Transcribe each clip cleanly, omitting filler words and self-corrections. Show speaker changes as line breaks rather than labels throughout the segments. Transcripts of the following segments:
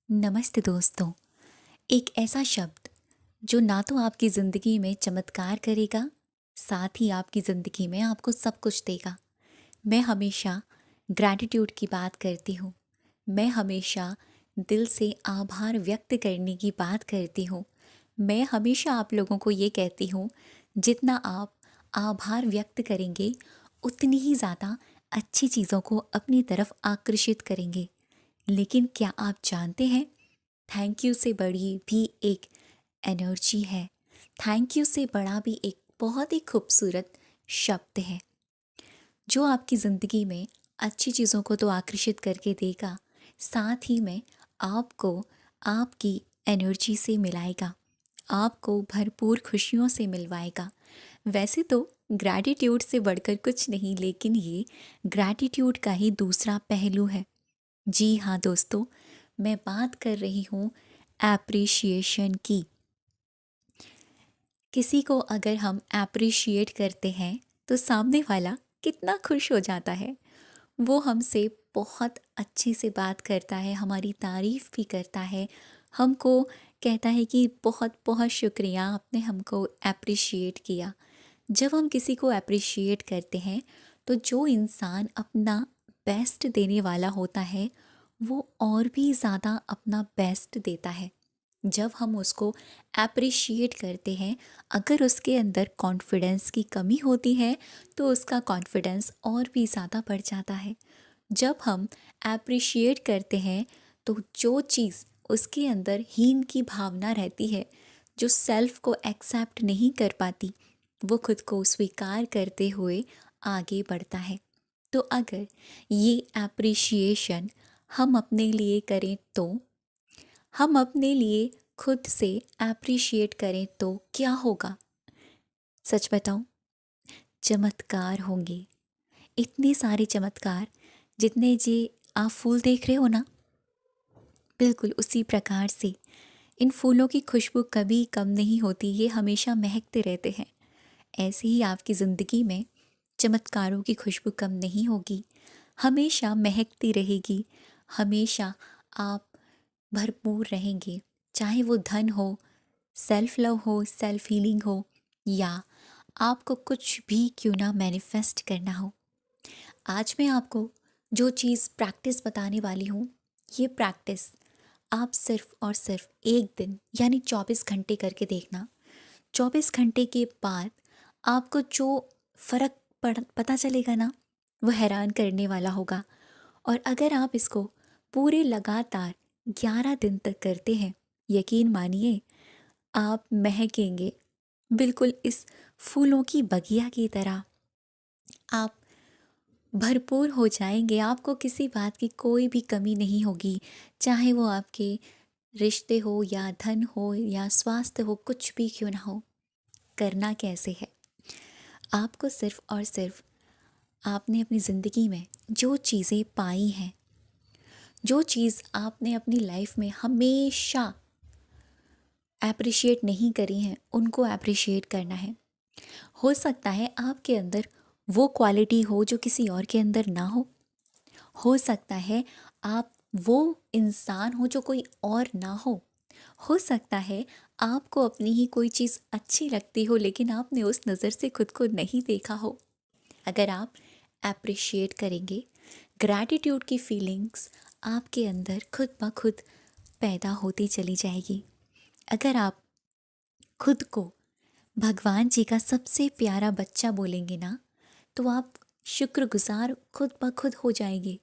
नमस्ते दोस्तों। एक ऐसा शब्द जो ना तो आपकी ज़िंदगी में चमत्कार करेगा, साथ ही आपकी ज़िंदगी में आपको सब कुछ देगा। मैं हमेशा ग्रैटिट्यूड की बात करती हूँ। मैं हमेशा दिल से आभार व्यक्त करने की बात करती हूँ। मैं हमेशा आप लोगों को ये कहती हूँ, जितना आप आभार व्यक्त करेंगे, उतनी ही ज़्यादा अच्छी चीज़ों को अपनी तरफ आकर्षित करेंगे। लेकिन क्या आप जानते हैं, थैंक यू से बड़ी भी एक एनर्जी है। थैंक यू से बड़ा भी एक बहुत ही खूबसूरत शब्द है, जो आपकी ज़िंदगी में अच्छी चीज़ों को तो आकर्षित करके देगा, साथ ही में आपको आपकी एनर्जी से मिलाएगा, आपको भरपूर खुशियों से मिलवाएगा। वैसे तो ग्रैटिट्यूड से बढ़कर कुछ नहीं, लेकिन ये ग्रैटिट्यूड का ही दूसरा पहलू है। जी हाँ दोस्तों, मैं बात कर रही हूँ एप्रिशिएशन की। किसी को अगर हम एप्रिशिएट करते हैं तो सामने वाला कितना खुश हो जाता है। वो हमसे बहुत अच्छे से बात करता है, हमारी तारीफ़ भी करता है, हमको कहता है कि बहुत बहुत शुक्रिया, आपने हमको एप्रिशिएट किया। जब हम किसी को एप्रिशिएट करते हैं तो जो इंसान अपना बेस्ट देने वाला होता है, वो और भी ज़्यादा अपना बेस्ट देता है। जब हम उसको एप्रिशिएट करते हैं, अगर उसके अंदर कॉन्फिडेंस की कमी होती है तो उसका कॉन्फिडेंस और भी ज़्यादा बढ़ जाता है। जब हम एप्रिशिएट करते हैं तो जो चीज़ उसके अंदर हीन की भावना रहती है, जो सेल्फ को एक्सेप्ट नहीं कर पाती, वो खुद को स्वीकार करते हुए आगे बढ़ता है। तो अगर ये एप्रिशिएशन हम अपने लिए करें तो, हम अपने लिए खुद से एप्रिशिएट करें तो क्या होगा? सच बताऊं, चमत्कार होंगे। इतने सारे चमत्कार, जितने जे आप फूल देख रहे हो ना, बिल्कुल उसी प्रकार से इन फूलों की खुशबू कभी कम नहीं होती, ये हमेशा महकते रहते हैं। ऐसे ही आपकी ज़िंदगी में चमत्कारों की खुशबू कम नहीं होगी, हमेशा महकती रहेगी। हमेशा आप भरपूर रहेंगे, चाहे वो धन हो, सेल्फ लव हो, सेल्फ हीलिंग हो, या आपको कुछ भी क्यों ना मैनिफेस्ट करना हो। आज मैं आपको जो चीज़ प्रैक्टिस बताने वाली हूँ, ये प्रैक्टिस आप सिर्फ और सिर्फ एक दिन यानी 24 घंटे करके देखना। 24 घंटे के बाद आपको जो फ़र्क पता चलेगा ना, वो हैरान करने वाला होगा। और अगर आप इसको पूरे लगातार 11 दिन तक करते हैं, यकीन मानिए आप महकेंगे, बिल्कुल इस फूलों की बगिया की तरह। आप भरपूर हो जाएंगे, आपको किसी बात की कोई भी कमी नहीं होगी, चाहे वो आपके रिश्ते हो या धन हो या स्वास्थ्य हो, कुछ भी क्यों ना हो। करना कैसे है? आपको सिर्फ और सिर्फ आपने अपनी ज़िंदगी में जो चीज़ें पाई हैं, जो चीज़ आपने अपनी लाइफ में हमेशा एप्रिशिएट नहीं करी हैं, उनको एप्रिशिएट करना है। हो सकता है आपके अंदर वो क्वालिटी हो जो किसी और के अंदर ना हो सकता है आप वो इंसान हो जो कोई और ना हो सकता है आपको अपनी ही कोई चीज़ अच्छी लगती हो, लेकिन आपने उस नज़र से खुद को नहीं देखा हो। अगर आप एप्रिशिएट करेंगे, ग्रैटिट्यूड की फीलिंग्स आपके अंदर खुद ब खुद पैदा होती चली जाएगी। अगर आप खुद को भगवान जी का सबसे प्यारा बच्चा बोलेंगे ना, तो आप शुक्रगुजार खुद ब खुद हो जाएंगे।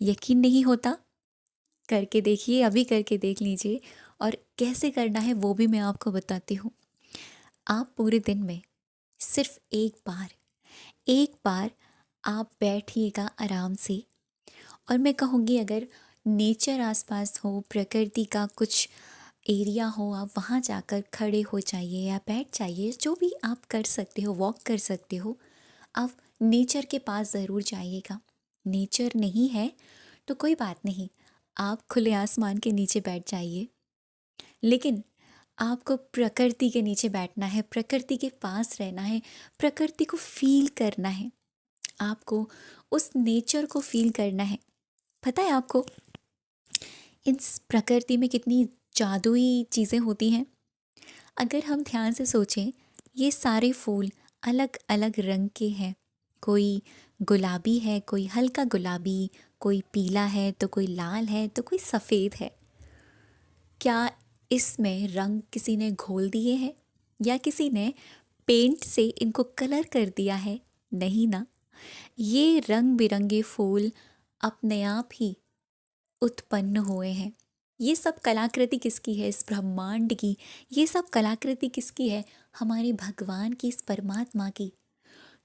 यकीन नहीं होता? करके देखिए, अभी करके देख लीजिए। और कैसे करना है वो भी मैं आपको बताती हूँ। आप पूरे दिन में सिर्फ एक बार आप बैठिएगा आराम से, और मैं कहूँगी अगर नेचर आसपास हो, प्रकृति का कुछ एरिया हो, आप वहाँ जाकर खड़े हो जाइए या बैठ जाइए, जो भी आप कर सकते हो, वॉक कर सकते हो। आप नेचर के पास ज़रूर जाइएगा। नेचर नहीं है तो कोई बात नहीं, आप खुले आसमान के नीचे बैठ जाइए, लेकिन आपको प्रकृति के नीचे बैठना है, प्रकृति के पास रहना है, प्रकृति को फील करना है, आपको उस नेचर को फील करना है। पता है आपको, इस प्रकृति में कितनी जादुई चीज़ें होती हैं। अगर हम ध्यान से सोचें, ये सारे फूल अलग अलग रंग के हैं। कोई गुलाबी है, कोई हल्का गुलाबी, कोई पीला है, तो कोई लाल है, तो कोई सफ़ेद है। क्या इसमें रंग किसी ने घोल दिए हैं या किसी ने पेंट से इनको कलर कर दिया है? नहीं ना। ये रंग बिरंगे फूल अपने आप ही उत्पन्न हुए हैं। ये सब कलाकृति किसकी है? इस ब्रह्मांड की। ये सब कलाकृति किसकी है? हमारे भगवान की, इस परमात्मा की।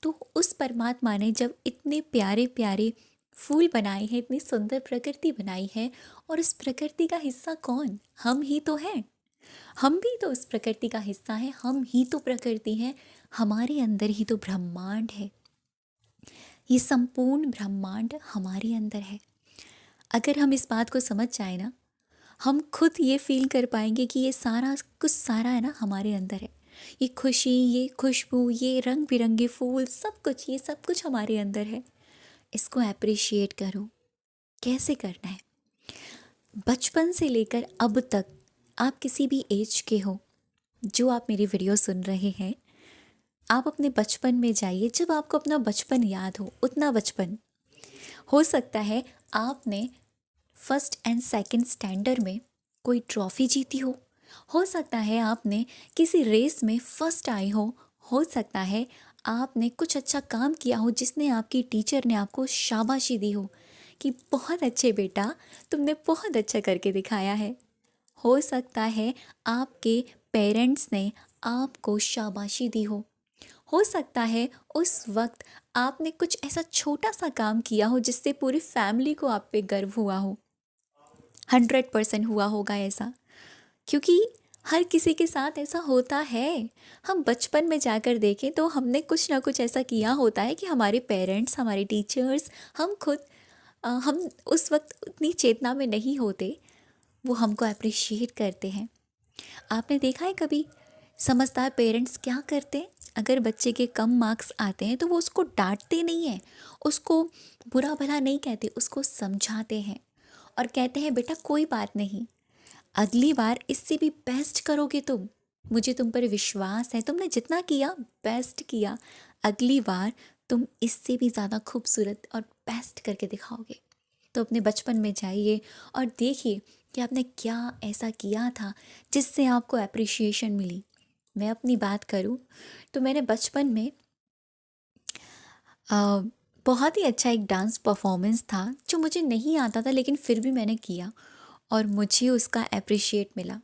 तो उस परमात्मा ने जब इतने प्यारे प्यारे फूल बनाए हैं, इतनी सुंदर प्रकृति बनाई है, और इस प्रकृति का हिस्सा कौन? हम ही तो हैं। हम भी तो उस प्रकृति का हिस्सा हैं, हम ही तो प्रकृति हैं। हमारे अंदर ही तो ब्रह्मांड है। ये संपूर्ण ब्रह्मांड हमारे अंदर है। अगर हम इस बात को समझ जाए ना, हम खुद ये फील कर पाएंगे कि ये सारा कुछ सारा है ना हमारे अंदर है। ये खुशी, ये खुशबू, ये रंग बिरंगे फूल, सब कुछ, ये सब कुछ हमारे अंदर है। इसको अप्रिशिएट करो। कैसे करना है? बचपन से लेकर अब तक, आप किसी भी एज के हो, जो आप मेरी वीडियो सुन रहे हैं, आप अपने बचपन में जाइए। जब आपको अपना बचपन याद हो, उतना बचपन हो सकता है आपने फर्स्ट एंड सेकंड स्टैंडर्ड में कोई ट्रॉफ़ी जीती हो सकता है आपने किसी रेस में फर्स्ट आई हो सकता है आपने कुछ अच्छा काम किया हो जिसने आपकी टीचर ने आपको शाबाशी दी हो कि बहुत अच्छे बेटा, तुमने बहुत अच्छा करके दिखाया है। हो सकता है आपके पेरेंट्स ने आपको शाबाशी दी हो सकता है उस वक्त आपने कुछ ऐसा छोटा सा काम किया हो जिससे पूरी फैमिली को आप पे गर्व हुआ हो। 100% हुआ होगा ऐसा, क्योंकि हर किसी के साथ ऐसा होता है। हम बचपन में जाकर देखें तो हमने कुछ ना कुछ ऐसा किया होता है कि हमारे पेरेंट्स, हमारे टीचर्स, हम खुद, हम उस वक्त उतनी चेतना में नहीं होते, वो हमको अप्रिशिएट करते हैं। आपने देखा है कभी समझदार पेरेंट्स क्या करते हैं? अगर बच्चे के कम मार्क्स आते हैं तो वो उसको डांटते नहीं हैं, उसको बुरा भला नहीं कहते, उसको समझाते हैं और कहते हैं बेटा कोई बात नहीं, अगली बार इससे भी बेस्ट करोगे तुम, मुझे तुम पर विश्वास है, तुमने जितना किया बेस्ट किया, अगली बार तुम इससे भी ज़्यादा खूबसूरत और बेस्ट करके दिखाओगे। तो अपने बचपन में जाइए और देखिए कि आपने क्या ऐसा किया था जिससे आपको अप्रिशिएशन मिली। मैं अपनी बात करूं तो मैंने बचपन में अ, बहुत ही अच्छा एक डांस परफॉर्मेंस था जो मुझे नहीं आता था, लेकिन फिर भी मैंने किया और मुझे उसका अप्रिशिएट मिला।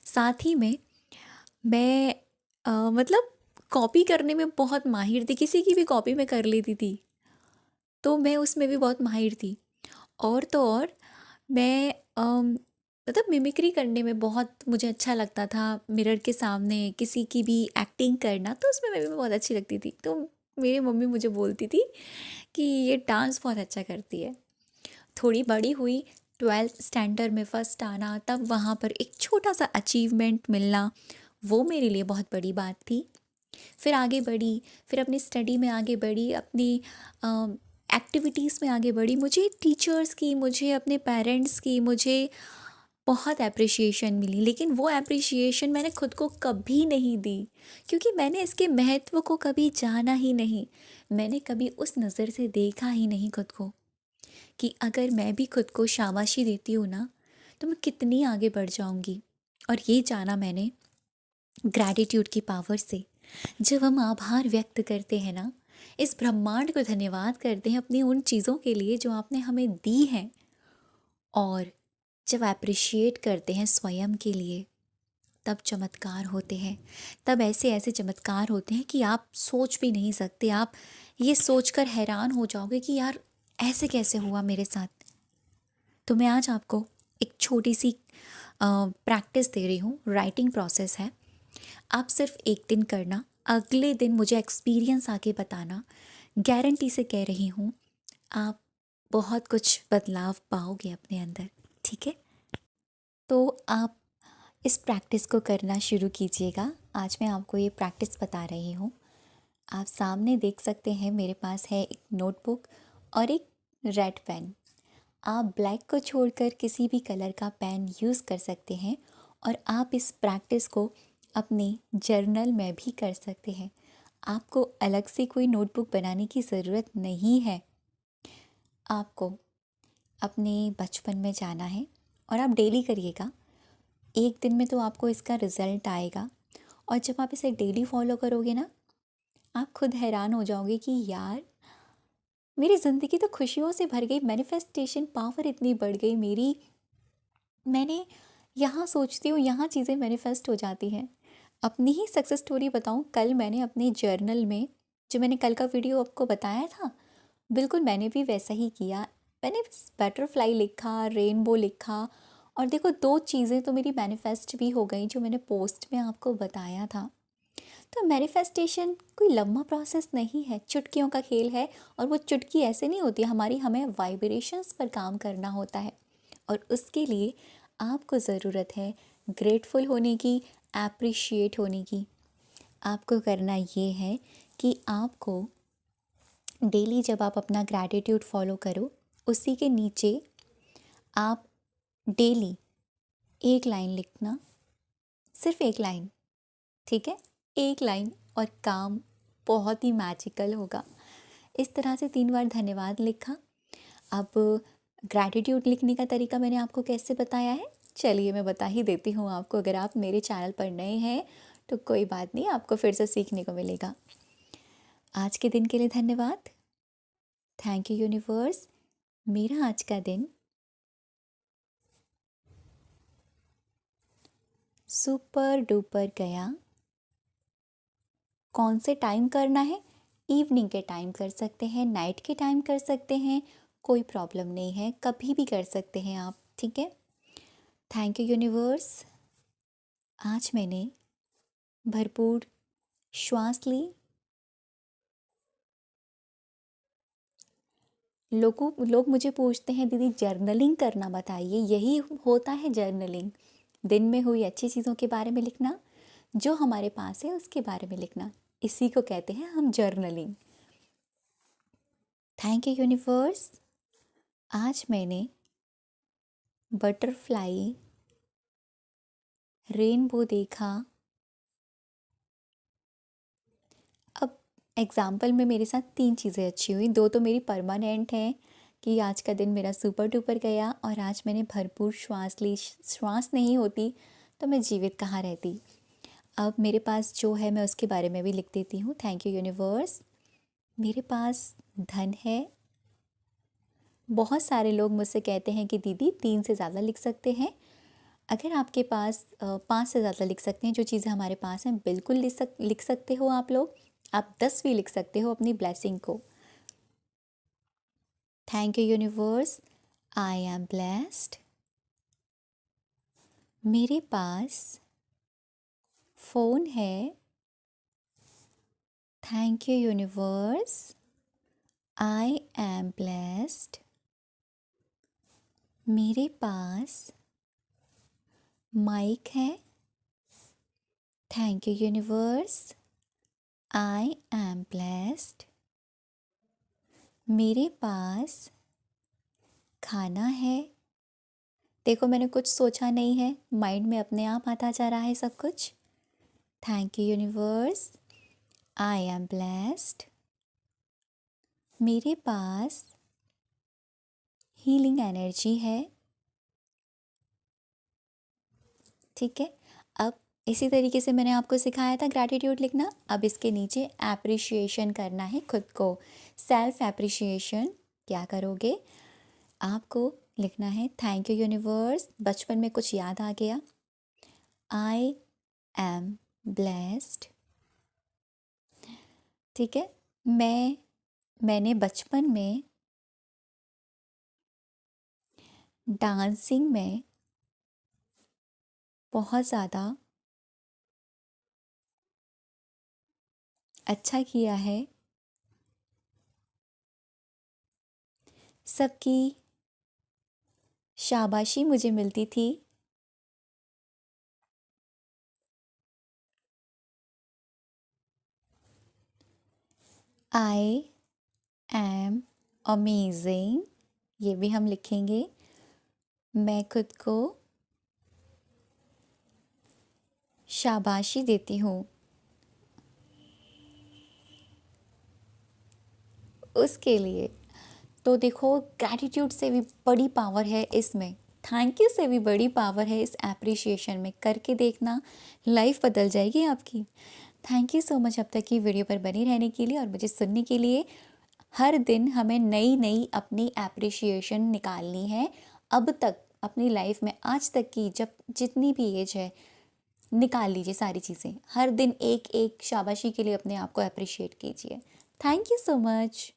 साथ ही में मैं मतलब कॉपी करने में बहुत माहिर थी, किसी की भी कॉपी मैं कर लेती थी, तो मैं उसमें भी बहुत माहिर थी। और तो और मैं मतलब मिमिक्री करने में बहुत मुझे अच्छा लगता था। मिरर के सामने किसी की भी एक्टिंग करना, तो उसमें मैं भी बहुत अच्छी लगती थी। तो मेरी मम्मी मुझे बोलती थी कि ये डांस बहुत अच्छा करती है। थोड़ी बड़ी हुई, 12th स्टैंडर्ड में फ़र्स्ट आना, तब वहाँ पर एक छोटा सा अचीवमेंट मिलना, वो मेरे लिए बहुत बड़ी बात थी। फिर आगे बढ़ी, फिर अपनी स्टडी में आगे बढ़ी, अपनी एक्टिविटीज़ में आगे बढ़ी। मुझे टीचर्स की, मुझे अपने पेरेंट्स की, मुझे बहुत एप्रिशिएशन मिली, लेकिन वो एप्रिशिएशन मैंने खुद को कभी नहीं दी, क्योंकि मैंने इसके महत्व को कभी जाना ही नहीं। मैंने कभी उस नज़र से देखा ही नहीं खुद को कि अगर मैं भी खुद को शाबाशी देती हूँ ना, तो मैं कितनी आगे बढ़ जाऊँगी। और ये जाना मैंने ग्रैटिट्यूड की पावर से। जब हम आभार व्यक्त करते हैं ना, इस ब्रह्मांड को धन्यवाद करते हैं अपनी उन चीज़ों के लिए जो आपने हमें दी हैं, और जब अप्रिशिएट करते हैं स्वयं के लिए, तब चमत्कार होते हैं। तब ऐसे ऐसे चमत्कार होते हैं कि आप सोच भी नहीं सकते। आप ये सोचकर हैरान हो जाओगे कि यार ऐसे कैसे हुआ मेरे साथ। तो मैं आज आपको एक छोटी सी प्रैक्टिस दे रही हूँ। राइटिंग प्रोसेस है। आप सिर्फ एक दिन करना, अगले दिन मुझे एक्सपीरियंस आके बताना। गारंटी से कह रही हूँ, आप बहुत कुछ बदलाव पाओगे अपने अंदर। ठीक है? तो आप इस प्रैक्टिस को करना शुरू कीजिएगा। आज मैं आपको ये प्रैक्टिस बता रही हूँ। आप सामने देख सकते हैं, मेरे पास है एक नोटबुक और एक रेड पेन। आप ब्लैक को छोड़कर किसी भी कलर का पेन यूज़ कर सकते हैं और आप इस प्रैक्टिस को अपने जर्नल में भी कर सकते हैं। आपको अलग से कोई नोटबुक बनाने की ज़रूरत नहीं है। आपको अपने बचपन में जाना है और आप डेली करिएगा। एक दिन में तो आपको इसका रिज़ल्ट आएगा और जब आप इसे डेली फॉलो करोगे ना, आप खुद हैरान हो जाओगे कि यार मेरी ज़िंदगी तो खुशियों से भर गई, मैनिफेस्टेशन पावर इतनी बढ़ गई मेरी। मैंने यहाँ सोचती हूँ, यहाँ चीज़ें मैनिफेस्ट हो जाती हैं। अपनी ही सक्सेस स्टोरी बताऊँ, कल मैंने अपने जर्नल में जो मैंने कल का वीडियो आपको बताया था, बिल्कुल मैंने भी वैसा ही किया। मैंने बस बटरफ्लाई लिखा, रेनबो लिखा और देखो 2 चीज़ें तो मेरी मैनिफेस्ट भी हो गई जो मैंने पोस्ट में आपको बताया था। तो मैनिफेस्टेशन कोई लंबा प्रोसेस नहीं है, चुटकियों का खेल है। और वो चुटकी ऐसे नहीं होती हमारी, हमें वाइब्रेशंस पर काम करना होता है और उसके लिए आपको ज़रूरत है ग्रेटफुल होने की, एप्रिशिएट होने की। आपको करना ये है कि आपको डेली जब आप अपना ग्रैटिट्यूड फॉलो करो, उसी के नीचे आप डेली एक लाइन लिखना, सिर्फ एक लाइन, ठीक है? एक लाइन और काम बहुत ही मैजिकल होगा। इस तरह से 3 बार धन्यवाद लिखा। अब ग्रैटिट्यूड लिखने का तरीका मैंने आपको कैसे बताया है, चलिए मैं बता ही देती हूँ आपको। अगर आप मेरे चैनल पर नए हैं तो कोई बात नहीं, आपको फिर से सीखने को मिलेगा। आज के दिन के लिए धन्यवाद। Thank you universe. मेरा आज का दिन सुपर डुपर गया। कौन से टाइम करना है? इवनिंग के टाइम कर सकते हैं, नाइट के टाइम कर सकते हैं, कोई प्रॉब्लम नहीं है, कभी भी कर सकते हैं आप, ठीक है? Thank you universe. आज मैंने भरपूर श्वास ली। लोग मुझे पूछते हैं दीदी जर्नलिंग करना बताइए। यही होता है जर्नलिंग, दिन में हुई अच्छी चीज़ों के बारे में लिखना, जो हमारे पास है उसके बारे में लिखना, इसी को कहते हैं हम जर्नलिंग। Thank you universe. आज मैंने बटरफ्लाई, रेनबो देखा। अब एग्ज़ाम्पल में मेरे साथ 3 चीज़ें अच्छी हुई, 2 तो मेरी परमानेंट हैं कि आज का दिन मेरा सुपर डुपर गया और आज मैंने भरपूर श्वास ली। श्वास नहीं होती तो मैं जीवित कहाँ रहती। अब मेरे पास जो है मैं उसके बारे में भी लिख देती हूँ। Thank you universe. मेरे पास धन है। बहुत सारे लोग मुझसे कहते हैं कि दीदी 3 से ज़्यादा लिख सकते हैं। अगर आपके पास 5 से ज़्यादा लिख सकते हैं, जो चीज़ें हमारे पास हैं बिल्कुल लिख सकते हो आप लोग। आप 10 भी लिख सकते हो अपनी ब्लेसिंग को। Thank you universe. I am blessed. मेरे पास फ़ोन है। Thank you universe. I am blessed. मेरे पास माइक है। Thank you universe. I am blessed. मेरे पास खाना है। देखो मैंने कुछ सोचा नहीं है, माइंड में अपने आप आता जा रहा है सब कुछ। Thank you universe. I am blessed. मेरे पास हीलिंग एनर्जी है। ठीक है। अब इसी तरीके से मैंने आपको सिखाया था ग्रैटिट्यूड लिखना। अब इसके नीचे एप्रिशिएशन करना है खुद को, सेल्फ एप्रिशिएशन। क्या करोगे? आपको लिखना है थैंक यू यूनिवर्स। बचपन में कुछ याद आ गया, आई एम ब्लेस्ड। ठीक है। मैंने बचपन में डांसिंग में बहुत ज़्यादा अच्छा किया है। सबकी शाबाशी मुझे मिलती थी। I am amazing. ये भी हम लिखेंगे। मैं खुद को शाबाशी देती हूँ उसके लिए। तो देखो, ग्रैटिट्यूड से भी बड़ी पावर है इसमें, थैंक यू से भी बड़ी पावर है इस एप्रिसिएशन में। करके देखना, लाइफ बदल जाएगी आपकी। थैंक यू सो मच अब तक की वीडियो पर बनी रहने के लिए और मुझे सुनने के लिए। हर दिन हमें नई नई अपनी एप्रिसिएशन निकालनी है। अब तक अपनी लाइफ में आज तक की जब जितनी भी एज है, निकाल लीजिए सारी चीज़ें। हर दिन एक एक शाबाशी के लिए अपने आप को अप्रिशिएट कीजिए। Thank you so much.